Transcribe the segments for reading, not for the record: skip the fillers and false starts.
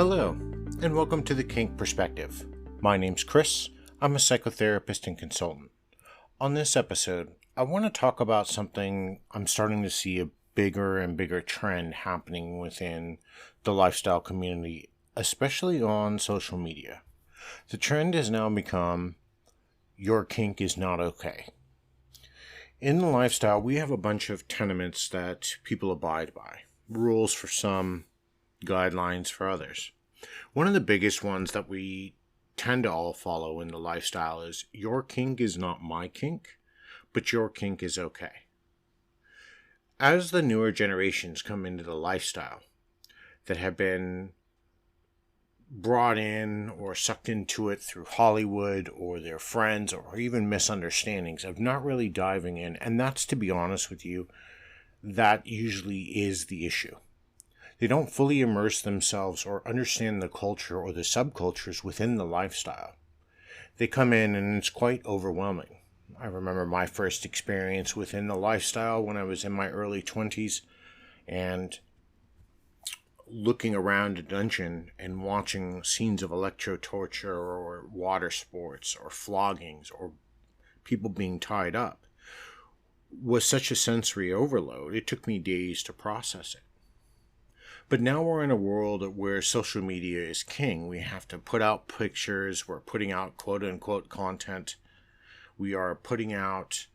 Hello, and welcome to the Kink Perspective. My name's Chris. I'm a psychotherapist and consultant. On this episode, I want to talk about something I'm starting to see a bigger and bigger trend happening within the lifestyle community, especially on social media. The trend has now become, your kink is not okay. In the lifestyle, we have a bunch of tenements that people abide by. Rules for some, guidelines for others. One of the biggest ones that we tend to all follow in the lifestyle is, your kink is not my kink, but your kink is okay. As the newer generations come into the lifestyle that have been brought in or sucked into it through Hollywood or their friends or even misunderstandings of not really diving in, and that's, to be honest with you, that usually is the issue. They don't fully immerse themselves or understand the culture or the subcultures within the lifestyle. They come in and it's quite overwhelming. I remember my first experience within the lifestyle when I was in my early 20s and looking around a dungeon and watching scenes of electro-torture or water sports or floggings or people being tied up was such a sensory overload. It took me days to process it. But now we're in a world where social media is king. We have to put out pictures. We're putting out quote-unquote content. We are putting out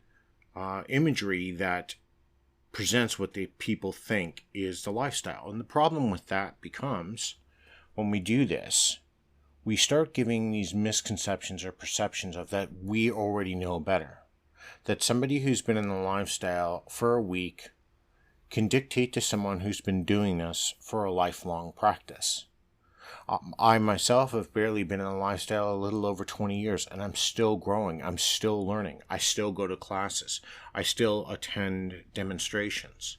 imagery that presents what the people think is the lifestyle. And the problem with that becomes, when we do this, we start giving these misconceptions or perceptions of that we already know better. That somebody who's been in the lifestyle for a week can dictate to someone who's been doing this for a lifelong practice. I myself have barely been in a lifestyle a little over 20 years, and I'm still growing. I'm still learning. I still go to classes. I still attend demonstrations.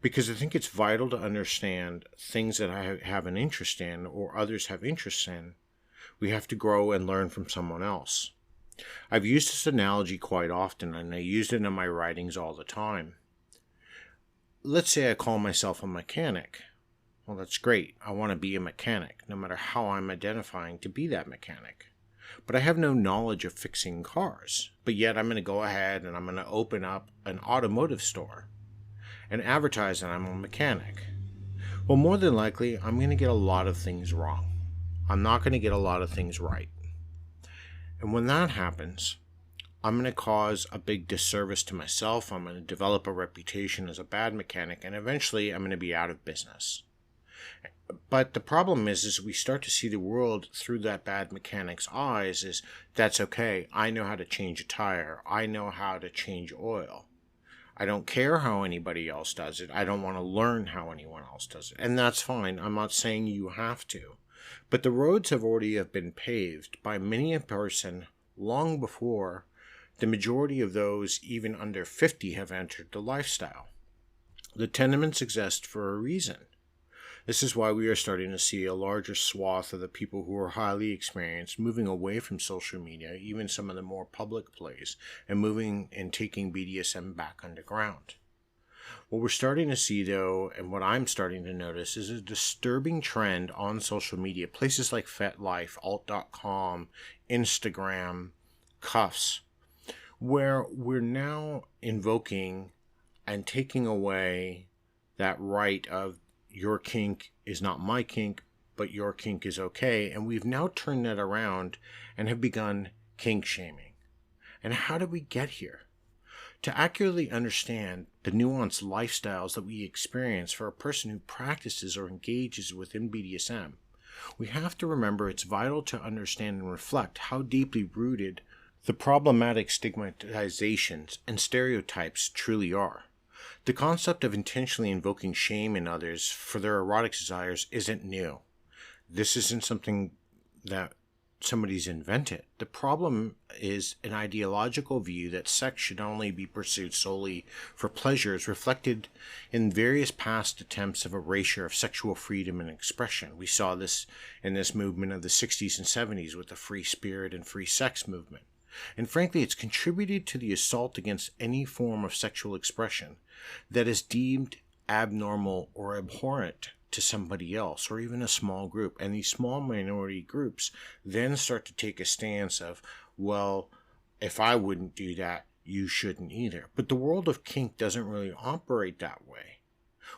Because I think it's vital to understand things that I have an interest in or others have interests in. We have to grow and learn from someone else. I've used this analogy quite often, and I use it in my writings all the time. Let's say I call myself a mechanic. Well, that's great. I want to be a mechanic, no matter how I'm identifying to be that mechanic. But I have no knowledge of fixing cars. But yet I'm going to go ahead and I'm going to open up an automotive store and advertise that I'm a mechanic. Well, more than likely, I'm going to get a lot of things wrong. I'm not going to get a lot of things right. And when that happens, I'm going to cause a big disservice to myself. I'm going to develop a reputation as a bad mechanic, and eventually I'm going to be out of business. But the problem is we start to see the world through that bad mechanic's eyes is, that's okay. I know how to change a tire. I know how to change oil. I don't care how anybody else does it. I don't want to learn how anyone else does it. And that's fine. I'm not saying you have to. But the roads have already been paved by many a person long before the majority of those even under 50 have entered the lifestyle. The tenements exist for a reason. This is why we are starting to see a larger swath of the people who are highly experienced moving away from social media, even some of the more public plays, and moving and taking BDSM back underground. What we're starting to see, though, and what I'm starting to notice, is a disturbing trend on social media, places like FetLife, alt.com, Instagram, Cuffs, where we're now invoking and taking away that right of, your kink is not my kink, but your kink is okay. And we've now turned that around and have begun kink shaming. And how did we get here? To accurately understand the nuanced lifestyles that we experience for a person who practices or engages within BDSM, we have to remember it's vital to understand and reflect how deeply rooted the problematic stigmatizations and stereotypes truly are. The concept of intentionally invoking shame in others for their erotic desires isn't new. This isn't something that somebody's invented. The problem is an ideological view that sex should only be pursued solely for pleasures reflected in various past attempts of erasure of sexual freedom and expression. We saw this in this movement of the 60s and 70s with the free spirit and free sex movement. And frankly, it's contributed to the assault against any form of sexual expression that is deemed abnormal or abhorrent to somebody else or even a small group. And these small minority groups then start to take a stance of, well, if I wouldn't do that, you shouldn't either. But the world of kink doesn't really operate that way.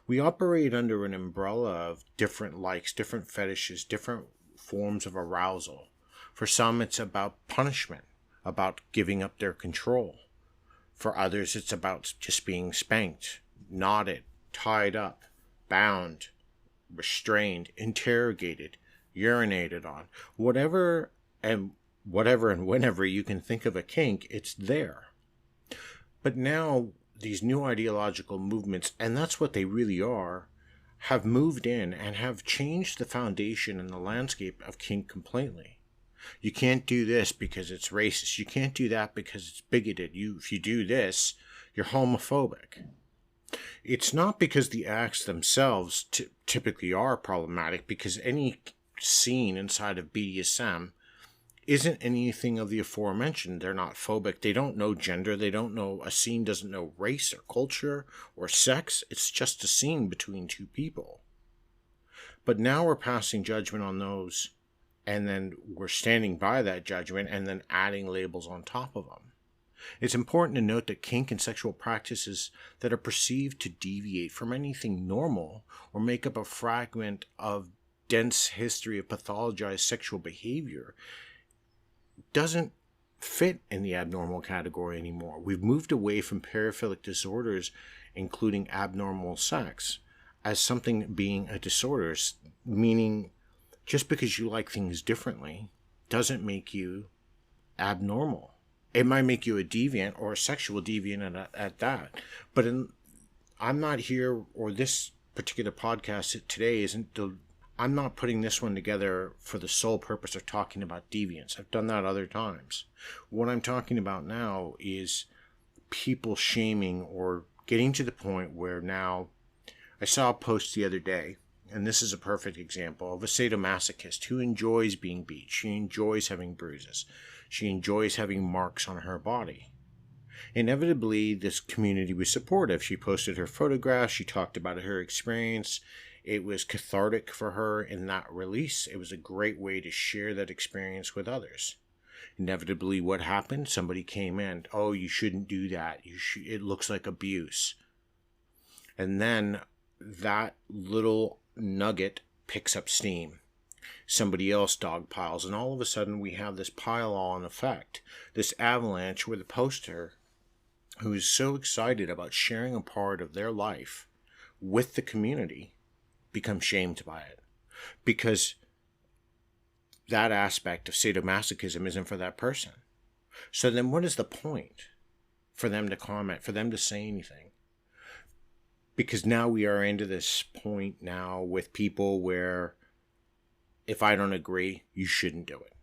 We operate under an umbrella of different likes, different fetishes, different forms of arousal. For some, it's about punishment, about giving up their control. For others, it's about just being spanked, knotted, tied up, bound, restrained, interrogated, urinated on. Whatever and whenever you can think of a kink, it's there. But now these new ideological movements, and that's what they really are, have moved in and have changed the foundation and the landscape of kink completely. You can't do this because it's racist. You can't do that because it's bigoted. If you do this, you're homophobic. It's not because the acts themselves typically are problematic, because any scene inside of BDSM isn't anything of the aforementioned. They're not phobic. They don't know gender. They don't know, a scene doesn't know race or culture or sex. It's just a scene between two people. But now we're passing judgment on those, and then we're standing by that judgment and then adding labels on top of them. It's important to note that kink and sexual practices that are perceived to deviate from anything normal or make up a fragment of dense history of pathologized sexual behavior doesn't fit in the abnormal category anymore. We've moved away from paraphilic disorders, including abnormal sex, as something being a disorder, meaning just because you like things differently doesn't make you abnormal. It might make you a deviant or a sexual deviant at that. But I'm not here, or this particular podcast today isn't I'm not putting this one together for the sole purpose of talking about deviance. I've done that other times. What I'm talking about now is people shaming, or getting to the point where now, I saw a post the other day, and this is a perfect example of a sadomasochist who enjoys being beat. She enjoys having bruises. She enjoys having marks on her body. Inevitably, this community was supportive. She posted her photographs. She talked about her experience. It was cathartic for her in that release. It was a great way to share that experience with others. Inevitably, what happened? Somebody came in. Oh, you shouldn't do that. It looks like abuse. And then that little nugget picks up steam. Somebody else dogpiles, and all of a sudden we have this pile-on effect, this avalanche where the poster, who is so excited about sharing a part of their life with the community, becomes shamed by it, because that aspect of sadomasochism isn't for that person. So then what is the point for them to comment, for them to say anything? Because now we are into this point now with people where if I don't agree, you shouldn't do it.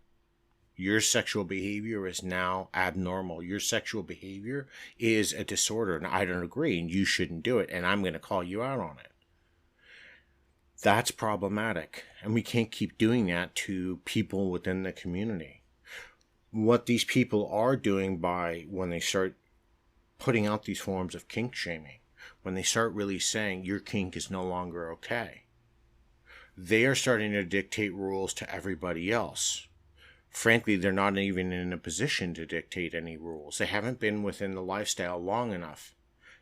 Your sexual behavior is now abnormal. Your sexual behavior is a disorder, and I don't agree, and you shouldn't do it, and I'm going to call you out on it. That's problematic, and we can't keep doing that to people within the community. What these people are doing when they start putting out these forms of kink shaming, when they start really saying your kink is no longer okay, they are starting to dictate rules to everybody else. Frankly, they're not even in a position to dictate any rules. They haven't been within the lifestyle long enough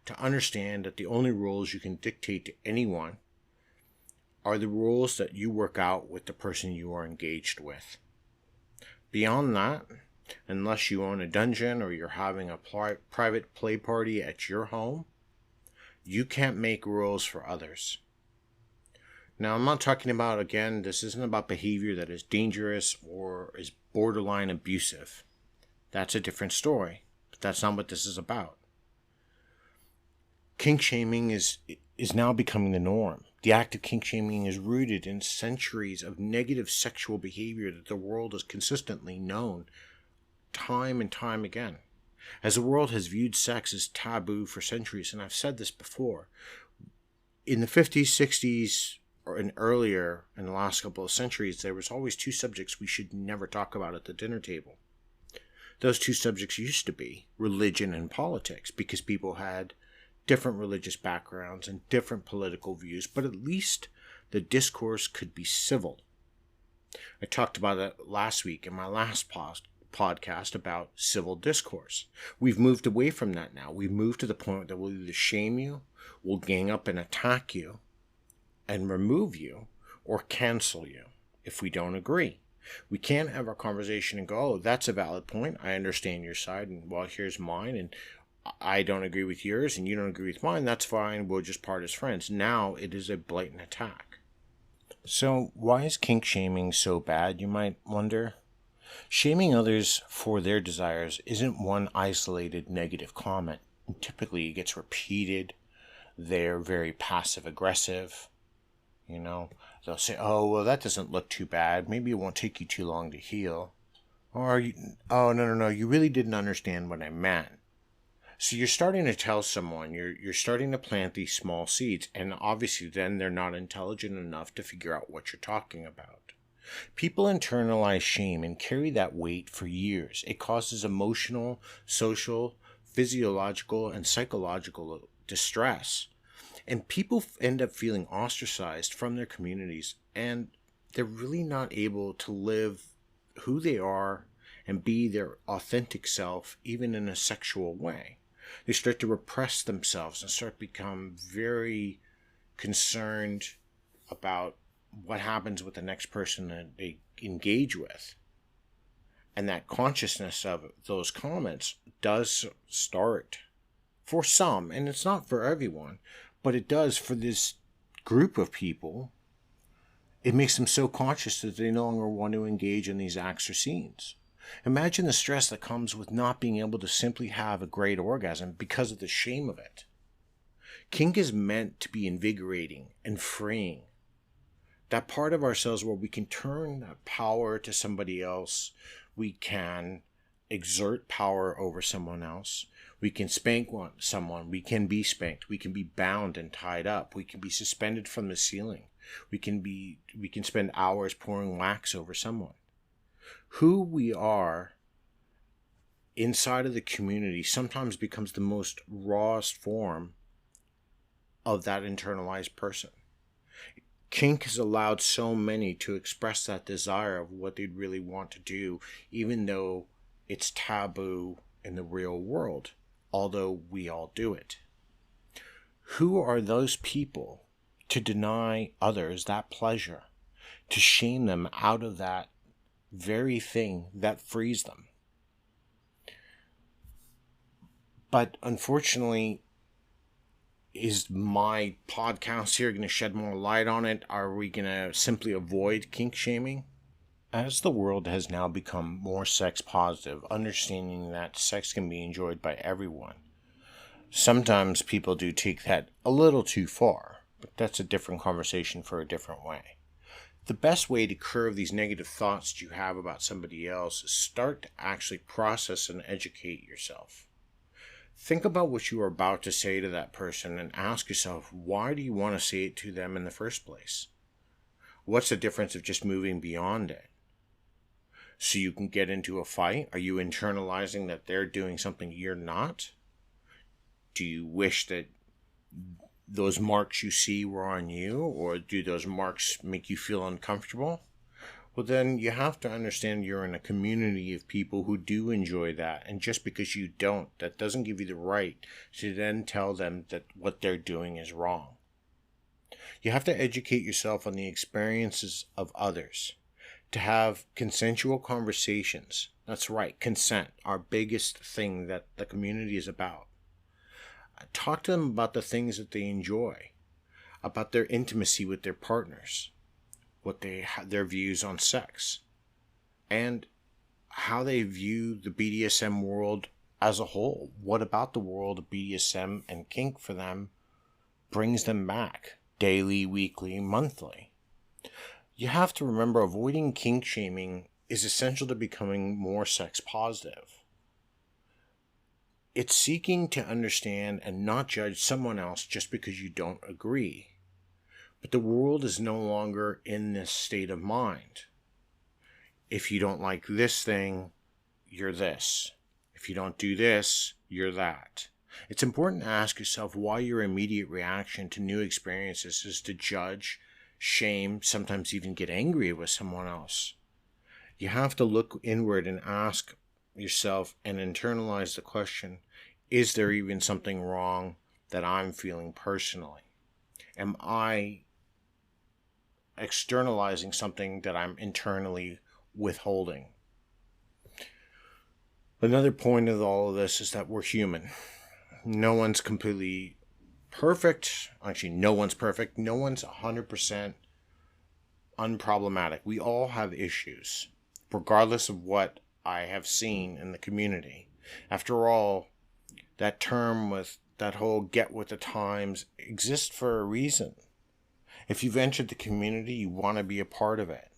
to understand that the only rules you can dictate to anyone are the rules that you work out with the person you are engaged with. Beyond that, unless you own a dungeon or you're having a private play party at your home, you can't make rules for others. Now, I'm not talking about, again, this isn't about behavior that is dangerous or is borderline abusive. That's a different story, but that's not what this is about. Kink shaming is now becoming the norm. The act of kink shaming is rooted in centuries of negative sexual behavior that the world has consistently known time and time again. As the world has viewed sex as taboo for centuries, and I've said this before, in the 50s, 60s, and earlier in the last couple of centuries, there was always two subjects we should never talk about at the dinner table. Those two subjects used to be religion and politics, because people had different religious backgrounds and different political views, but at least the discourse could be civil. I talked about that last week in my last podcast about civil discourse. We've moved away from that now. We've moved to the point that we'll either shame you, we'll gang up and attack you, and remove you, or cancel you if we don't agree. We can't have our conversation and go, oh, that's a valid point. I understand your side, and well, here's mine, and I don't agree with yours, and you don't agree with mine. That's fine. We'll just part as friends. Now it is a blatant attack. So why is kink shaming so bad, you might wonder? Shaming others for their desires isn't one isolated negative comment. Typically it gets repeated. They're very passive aggressive. They'll say, oh, well, that doesn't look too bad. Maybe it won't take you too long to heal. Or, oh, no, you really didn't understand what I meant. So you're starting to tell someone, you're starting to plant these small seeds, and obviously then they're not intelligent enough to figure out what you're talking about. People internalize shame and carry that weight for years. It causes emotional, social, physiological, and psychological distress. And people end up feeling ostracized from their communities, and they're really not able to live who they are and be their authentic self, even in a sexual way. They start to repress themselves and start to become very concerned about what happens with the next person that they engage with. And that consciousness of those comments does start for some, and it's not for everyone, but it does for this group of people. It makes them so conscious that they no longer want to engage in these acts or scenes. Imagine the stress that comes with not being able to simply have a great orgasm because of the shame of it. Kink is meant to be invigorating and freeing. That part of ourselves where we can turn that power to somebody else. We can exert power over someone else. We can spank someone. We can be spanked. We can be bound and tied up. We can be suspended from the ceiling. We can spend hours pouring wax over someone. Who we are inside of the community sometimes becomes the most rawest form of that internalized person. Kink has allowed so many to express that desire of what they'd really want to do, even though it's taboo in the real world, although we all do it. Who are those people to deny others that pleasure, to shame them out of that very thing that frees them? But unfortunately, is my podcast here going to shed more light on it? Are we going to simply avoid kink shaming? As the world has now become more sex positive, understanding that sex can be enjoyed by everyone, sometimes people do take that a little too far, but that's a different conversation for a different way. The best way to curb these negative thoughts that you have about somebody else is start to actually process and educate yourself. Think about what you are about to say to that person and ask yourself, why do you want to say it to them in the first place? What's the difference of just moving beyond it? So you can get into a fight? Are you internalizing that they're doing something you're not? Do you wish that those marks you see were on you, or do those marks make you feel uncomfortable? Well, then you have to understand you're in a community of people who do enjoy that, and just because you don't, that doesn't give you the right to then tell them that what they're doing is wrong. You have to educate yourself on the experiences of others, to have consensual conversations. That's right, consent, our biggest thing that the community is about. Talk to them about the things that they enjoy, about their intimacy with their partners, what their views on sex, and how they view the BDSM world as a whole. What about the world of BDSM and kink for them brings them back daily, weekly, monthly? You have to remember, avoiding kink shaming is essential to becoming more sex positive. It's seeking to understand and not judge someone else just because you don't agree. But the world is no longer in this state of mind. If you don't like this thing, you're this. If you don't do this, you're that. It's important to ask yourself why your immediate reaction to new experiences is to judge, shame, sometimes even get angry with someone else. You have to look inward and ask yourself and internalize the question, is there even something wrong that I'm feeling personally? Am I externalizing something that I'm internally withholding? Another point of all of this is that we're human. No one's completely perfect. Actually, no one's perfect. No one's 100% unproblematic. We all have issues, regardless of what I have seen in the community. After all, that term with that whole get with the times exists for a reason. If you've entered the community, you want to be a part of it.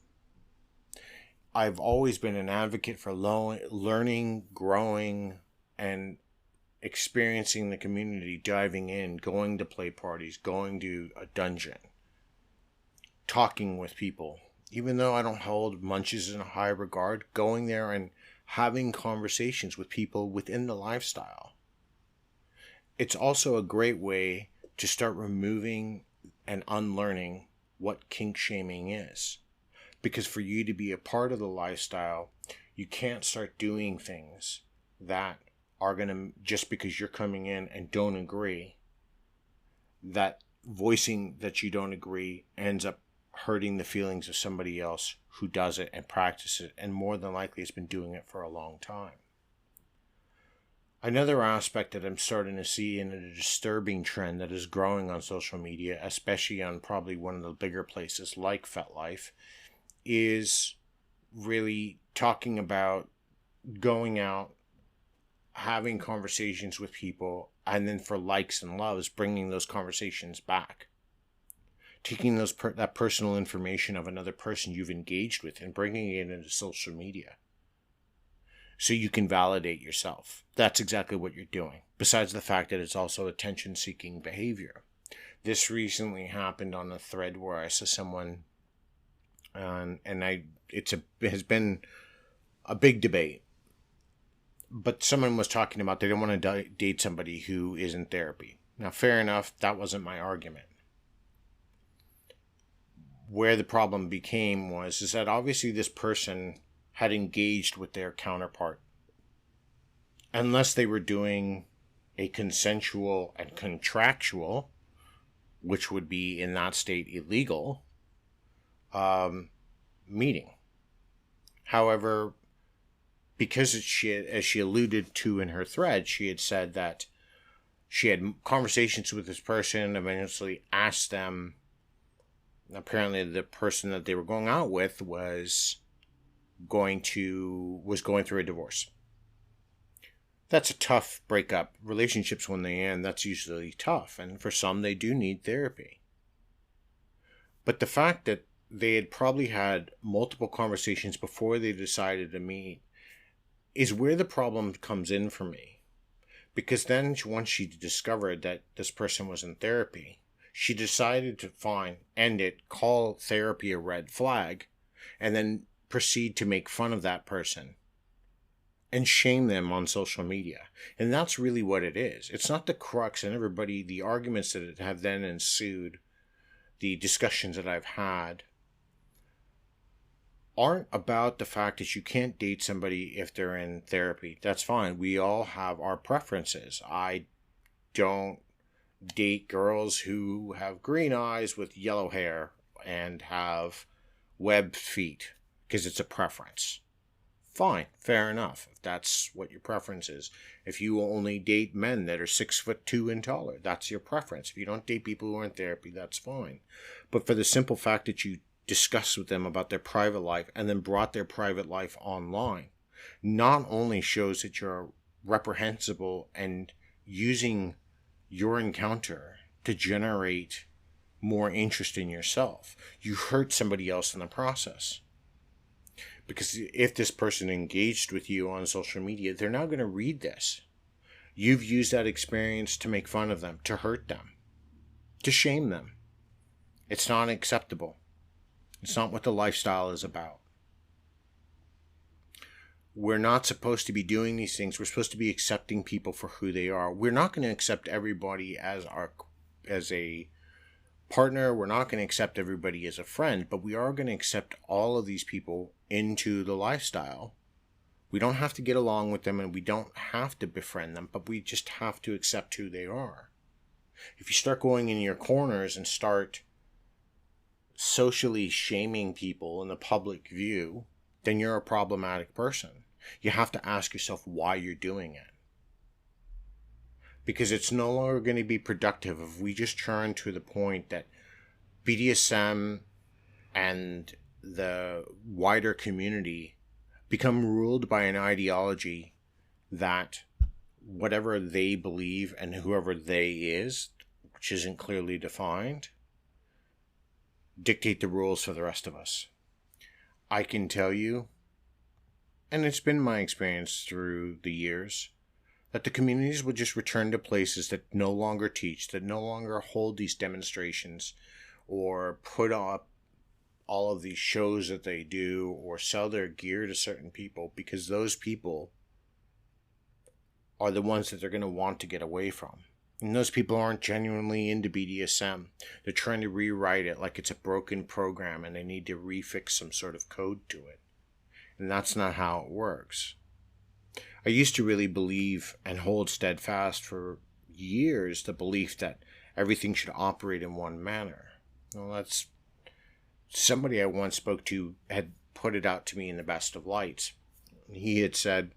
I've always been an advocate for learning, growing, and experiencing the community, diving in, going to play parties, going to a dungeon, talking with people. Even though I don't hold munches in a high regard, going there and having conversations with people within the lifestyle. It's also a great way to start removing and unlearning what kink shaming is. Because for you to be a part of the lifestyle, you can't start doing things that are going to, just because you're coming in and don't agree, that voicing that you don't agree ends up hurting the feelings of somebody else who does it and practices it, and more than likely has been doing it for a long time. Another aspect that I'm starting to see in a disturbing trend that is growing on social media, especially on probably one of the bigger places like FetLife, is really talking about going out, having conversations with people, and then for likes and loves, bringing those conversations back. Taking that personal information of another person you've engaged with and bringing it into social media so you can validate yourself. That's exactly what you're doing, besides the fact that it's also attention-seeking behavior. This recently happened on a thread where I saw someone, it has been a big debate, but someone was talking about they don't want to date somebody who is in therapy. Now, fair enough, that wasn't my argument. Where the problem became is that obviously this person had engaged with their counterpart. Unless they were doing a consensual and contractual, which would be in that state illegal, meeting. However, because as she alluded to in her thread, she had said that she had conversations with this person, eventually asked them. Apparently, the person that they were going out with was going through a divorce. That's a tough breakup. Relationships, when they end, that's usually tough. And for some, they do need therapy. But the fact that they had probably had multiple conversations before they decided to meet is where the problem comes in for me. Because then once she discovered that this person was in therapy, she decided to end it, call therapy a red flag, and then proceed to make fun of that person and shame them on social media. And that's really what it is. It's not the crux, and the arguments that have then ensued, the discussions that I've had, aren't about the fact that you can't date somebody if they're in therapy. That's fine. We all have our preferences. I don't date girls who have green eyes with yellow hair and have webbed feet because it's a preference. Fine, fair enough, if that's what your preference is. If you only date men that are 6'2" and taller, that's your preference. If you don't date people who are in therapy, that's fine. But for the simple fact that you discussed with them about their private life and then brought their private life online, not only shows that you're reprehensible and using your encounter to generate more interest in yourself, you hurt somebody else in the process. Because if this person engaged with you on social media, they're not going to read this. You've used that experience to make fun of them, to hurt them, to shame them. It's not acceptable. It's not what the lifestyle is about. We're not supposed to be doing these things. We're supposed to be accepting people for who they are. We're not going to accept everybody as a partner. We're not going to accept everybody as a friend, but we are going to accept all of these people into the lifestyle. We don't have to get along with them and we don't have to befriend them, but we just have to accept who they are. If you start going in your corners and start socially shaming people in the public view, then you're a problematic person. You have to ask yourself why you're doing it. Because it's no longer going to be productive if we just turn to the point that BDSM and the wider community become ruled by an ideology that whatever they believe and whoever they is, which isn't clearly defined, dictate the rules for the rest of us. I can tell you, and it's been my experience through the years, that the communities will just return to places that no longer teach, that no longer hold these demonstrations or put up all of these shows that they do or sell their gear to certain people, because those people are the ones that they're going to want to get away from. And those people aren't genuinely into BDSM. They're trying to rewrite it like it's a broken program and they need to refix some sort of code to it. And that's not how it works. I used to really believe and hold steadfast for years the belief that everything should operate in one manner. Well, that's somebody I once spoke to had put it out to me in the best of lights. He had said,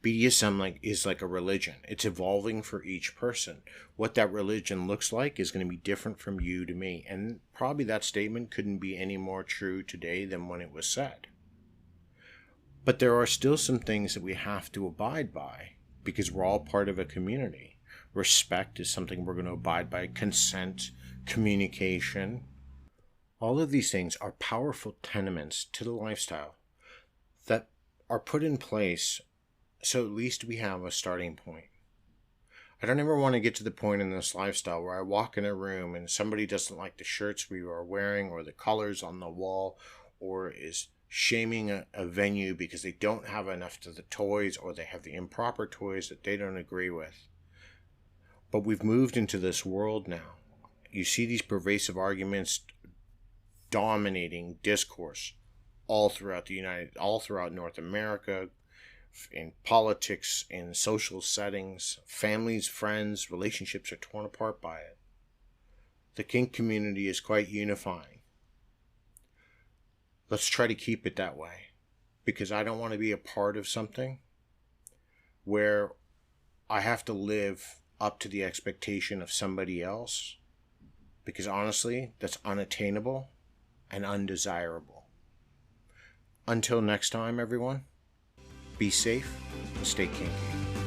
BDSM is like a religion. It's evolving for each person. What that religion looks like is going to be different from you to me. And probably that statement couldn't be any more true today than when it was said. But there are still some things that we have to abide by because we're all part of a community. Respect is something we're going to abide by. Consent, communication. All of these things are powerful tenements to the lifestyle that are put in place so at least we have a starting point. I don't ever want to get to the point in this lifestyle where I walk in a room and somebody doesn't like the shirts we are wearing or the colors on the wall or is shaming a venue because they don't have enough of the toys or they have the improper toys that they don't agree with. But we've moved into this world now. You see these pervasive arguments dominating discourse all throughout North America, in politics, in social settings. Families, friends, relationships are torn apart by it. The kink community is quite unifying. Let's try to keep it that way, because I don't want to be a part of something where I have to live up to the expectation of somebody else, because honestly, that's unattainable and undesirable. Until next time, everyone, be safe and stay kinky.